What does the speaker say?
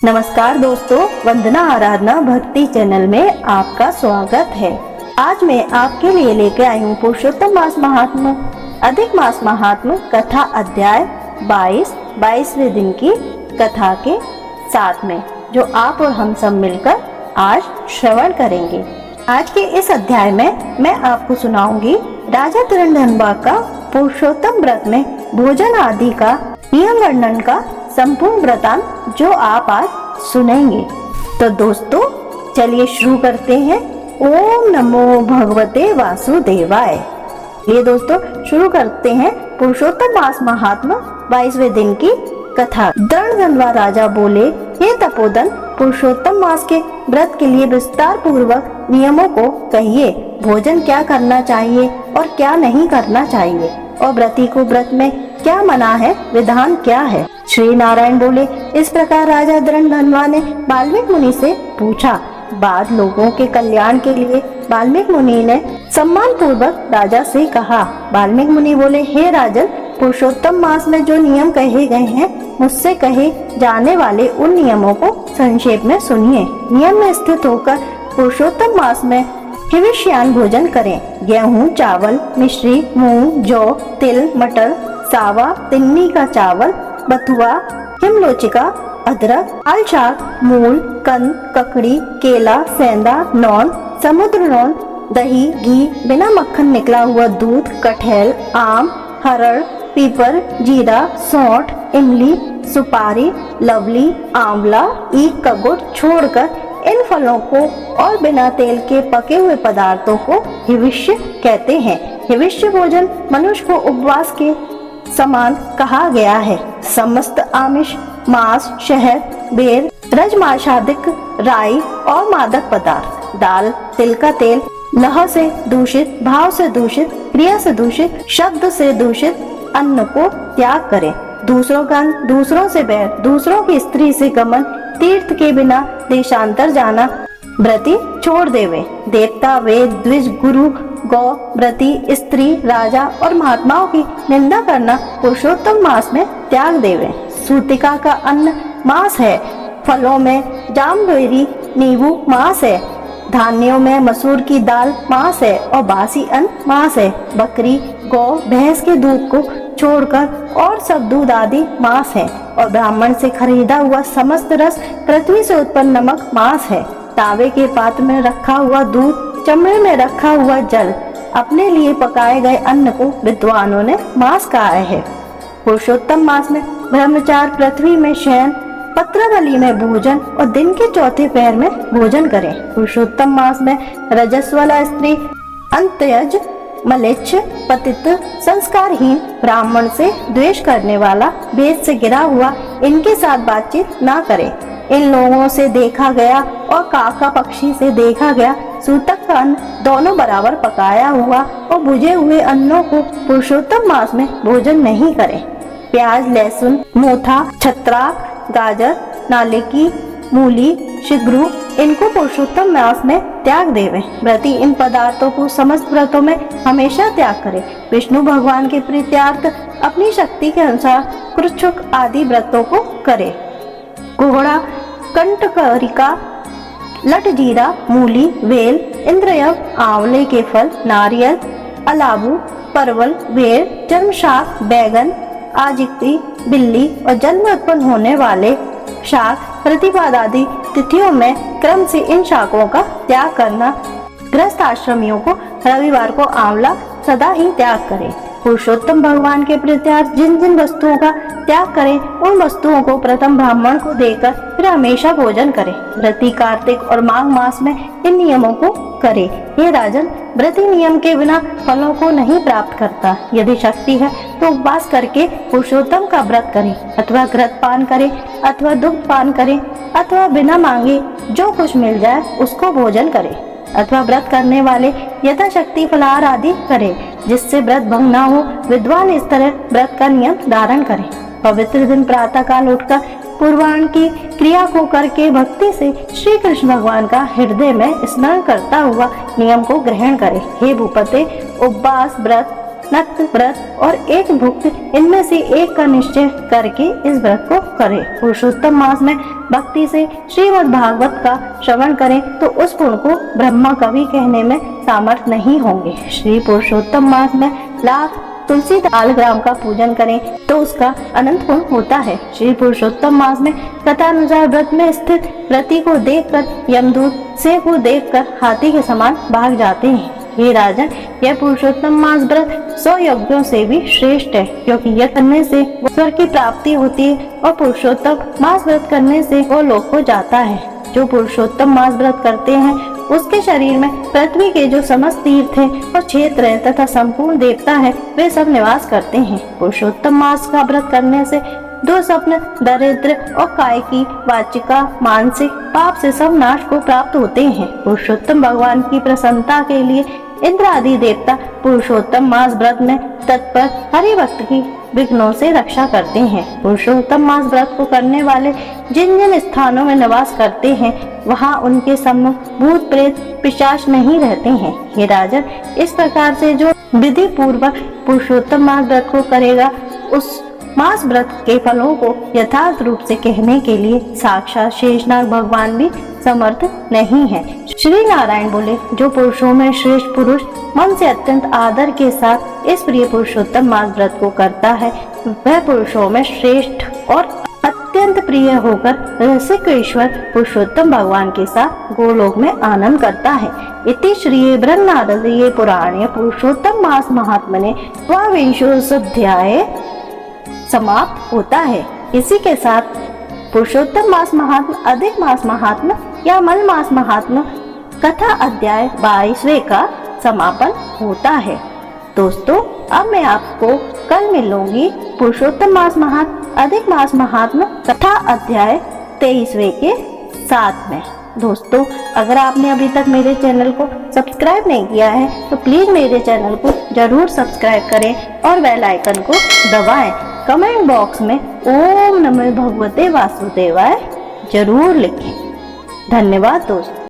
नमस्कार दोस्तों, वंदना आराधना भक्ति चैनल में आपका स्वागत है। आज मैं आपके लिए लेकर आई हूँ पुरुषोत्तम मास महात्म्य अधिक मास महात्म्य कथा अध्याय 22वें दिन की कथा के साथ में, जो आप और हम सब मिलकर आज श्रवण करेंगे। आज के इस अध्याय में मैं आपको सुनाऊंगी राजा तिरंधनवा का पुरुषोत्तम व्रत में भोजन आदि का नियम वर्णन का संपूर्ण वृतांत, जो आप आज सुनेंगे। तो दोस्तों चलिए शुरू करते हैं। ओम नमो भगवते वासुदेवाय। ये दोस्तों शुरू करते हैं पुरुषोत्तम मास महात्म्य 22वें दिन की कथा। तिरंधनवा राजा बोले, हे तपोधन, पुरुषोत्तम मास के व्रत के लिए विस्तार पूर्वक नियमों को कहिए। भोजन क्या करना चाहिए और क्या नहीं करना चाहिए, और व्रती को व्रत में क्या मना है, विधान क्या है। श्री नारायण बोले, इस प्रकार राजा तिरंधनवा ने वाल्मीकि मुनि से पूछा। बाद लोगों के कल्याण के लिए वाल्मीकि मुनि ने सम्मान पूर्वक राजा से कहा। वाल्मीकि मुनि बोले, हे राजन, पुरुषोत्तम मास में जो नियम कहे गए हैं, मुझसे कहे जाने वाले उन नियमों को संक्षेप में सुनिए। नियम में स्थित होकर पुरुषोत्तम मास में हिविष्यान भोजन करें। गेहूं, चावल, मिश्री, मूंग, जौ, तिल, मटर, सावा, तिन्नी का चावल, बथुआ, हिमलोचिका, अदरक, लाल शाक, मूल, कंद, ककड़ी, केला, सेंधा, नौन, समुद्र नौन, दही, घी, बिना मक्खन निकला हुआ दूध, कटहल, आम, हरड़, पीपर, जीरा, सौंठ, इमली, सुपारी, लवली, आंवला, ईख का गुड़ छोड़कर इन फलों को और बिना तेल के पके हुए पदार्थों को हिविष्य कहते हैं। हिविष्य भोजन मनुष्य को उपवास के समान कहा गया है। समस्त आमिष, मांस, शहद, बेर, रजमाशादिक, राई और मादक पदार्थ, दाल, तिल का तेल, लह से दूषित, भाव से दूषित, क्रिया से दूषित, शब्द से दूषित अन्न को त्याग करें। दूसरों का दूसरों से बैर, दूसरों की स्त्री से गमन, तीर्थ के बिना देशांतर जाना व्रती छोड़ देवे। देवता, वेद, द्विज, गुरु, गौ, व्रती, स्त्री, राजा और महात्माओं की निंदा करना पुरुषोत्तम मास में त्याग देवे। सूतिका का अन्न मांस है। फलों में जामबेरी, नींबू मांस है। धान्यों में मसूर की दाल मांस है और बासी अन्न मांस है। बकरी, गौ, भैंस के दूध को छोड़कर और सब दूध आदि मांस है। और ब्राह्मण से खरीदा हुआ समस्त रस, पृथ्वी से उत्पन्न नमक मांस है। तावे के पात्र में रखा हुआ दूध, चमड़े में रखा हुआ जल, अपने लिए पकाए गए अन्न को विद्वानों ने मांस कहा है। पुरुषोत्तम मास में ब्रह्मचार, पृथ्वी में शयन, पत्रवली में भोजन और दिन के चौथे पहर में भोजन करें। पुरुषोत्तम मास में रजस्वला स्त्री, अंत्यज, मलेच्छ, पतित, संस्कारहीन, ब्राह्मण से द्वेष करने वाला, भेद से गिरा हुआ, इनके साथ बातचीत ना करें। इन लोगों से देखा गया और काका पक्षी से देखा गया सूतक का अन्न दोनों बराबर पकाया हुआ और भुजे हुए अन्नों को पुरुषोत्तम मास में भोजन नहीं करें। प्याज, लहसुन, मोथा, छत्राक, गाजर, नालिकी, मूली, शिग्रू, इनको पुरुषोत्तम मास में त्याग देवे। व्रती इन पदार्थों को समस्त व्रतों में हमेशा त्याग करे। विष्णु भगवान के प्रीत्यार्थ अपनी शक्ति के अनुसार कृच्छक आदि व्रतों को करे। कोहड़ा, कंटकरिका, लटजीरा, मूली, वेल, इंद्रयव, आंवले के फल, नारियल, अलाबू, परवल, बेर, जन्मशाक, बैगन, आजिक्ती, बिल्ली और जल में उत्पन्न होने वाले शाक, प्रतिपाद आदि तिथियों में क्रम से इन शाकों का त्याग करना। गृहस्थ आश्रमियों को रविवार को आंवला सदा ही त्याग करें। पुरुषोत्तम भगवान के प्रीत्यार्थ जिन जिन वस्तुओं का त्याग करें, उन वस्तुओं को प्रथम ब्राह्मण को देकर फिर हमेशा भोजन करें। व्रती कार्तिक और माघ मास में इन नियमों को करे। हे राजन, व्रती नियम के बिना फलों को नहीं प्राप्त करता। यदि शक्ति है तो उपवास करके पुरुषोत्तम का व्रत करें, अथवा घृत पान करें, अथवा दुग्ध पान करें, अथवा बिना मांगे जो कुछ मिल जाए उसको भोजन करें, अथवा व्रत करने वाले यथाशक्ति फलाहार आदि करें, जिससे व्रत भंग न हो। विद्वान इस तरह व्रत का नियम धारण करें। पवित्र दिन प्रातः काल उठकर पूर्वाह्न की क्रिया को करके भक्ति से श्री कृष्ण भगवान का हृदय में स्मरण करता हुआ नियम को ग्रहण करें। हे भूपते, उपवास, व्रत नक्त व्रत और एक भुक्त, इनमें से एक का निश्चय करके इस व्रत को करें। पुरुषोत्तम मास में भक्ति से श्रीमद् भागवत का श्रवण करें तो उस पुण्य को ब्रह्मा कवि कहने में सामर्थ नहीं होंगे। श्री पुरुषोत्तम मास में लाख तुलसी तालग्राम का पूजन करें तो उसका अनंत पुण्य होता है। श्री पुरुषोत्तम मास में कथानुसार व्रत में स्थित व्रती को देखकर यमदूत सिंह को देखकर हाथी के समान भाग जाते हैं। हे राजन, यह पुरुषोत्तम मास व्रत 100 यज्ञों से भी श्रेष्ठ है, क्योंकि यह करने से स्वर्ग की प्राप्ति होती है और पुरुषोत्तम मास व्रत करने से वो लोक को जाता है। जो पुरुषोत्तम मास व्रत करते हैं उसके शरीर में पृथ्वी के जो समस्त तीर्थ है और क्षेत्र है तथा संपूर्ण देवता है, वे सब निवास करते हैं। पुरुषोत्तम मास का व्रत करने से दो स्वप्न, दरिद्र और काय की, वाचिका, मानसिक पाप से सब नाश को प्राप्त होते हैं। पुरुषोत्तम भगवान की प्रसन्नता के लिए इंद्र आदि देवता पुरुषोत्तम मास व्रत में तत्पर हरि भक्त की विघ्नों से रक्षा करते हैं। पुरुषोत्तम मास व्रत को करने वाले जिन जिन स्थानों में निवास करते हैं वहां उनके सम्मुख भूत प्रेत पिशाच नहीं रहते हैं। हे राजन, इस प्रकार से जो विधि पूर्वक पुरुषोत्तम मास व्रत को करेगा उस मास व्रत के फलों को यथार्थ रूप से कहने के लिए साक्षात शेषनाग भगवान भी समर्थ नहीं है। श्री नारायण बोले, जो पुरुषों में श्रेष्ठ पुरुष मन से अत्यंत आदर के साथ इस प्रिय पुरुषोत्तम मास व्रत को करता है वह पुरुषों में श्रेष्ठ और अत्यंत प्रिय होकर रसिकेश्वर पुरुषोत्तम भगवान के साथ गोलोक में आनंद करता है। इति श्री बृहन्नारदीय पुराणे पुरुषोत्तम मास महात्म्ये द्वाविंशोऽध्याय समाप्त होता है। इसी के साथ पुरुषोत्तम मास महात्म, अधिक मास महात्म या मल मास महात्म कथा अध्याय 22वें का समापन होता है। दोस्तों, अब मैं आपको कल मिलूंगी पुरुषोत्तम मास महात्म, अधिक मास महात्म कथा अध्याय 23वें के साथ में। दोस्तों, अगर आपने अभी तक मेरे चैनल को सब्सक्राइब नहीं किया है तो प्लीज मेरे चैनल को जरूर सब्सक्राइब करें और बेल आइकन को दबाएं। कमेंट बॉक्स में ओम नमो भगवते वासुदेवाय जरूर लिखें। धन्यवाद दोस्तों।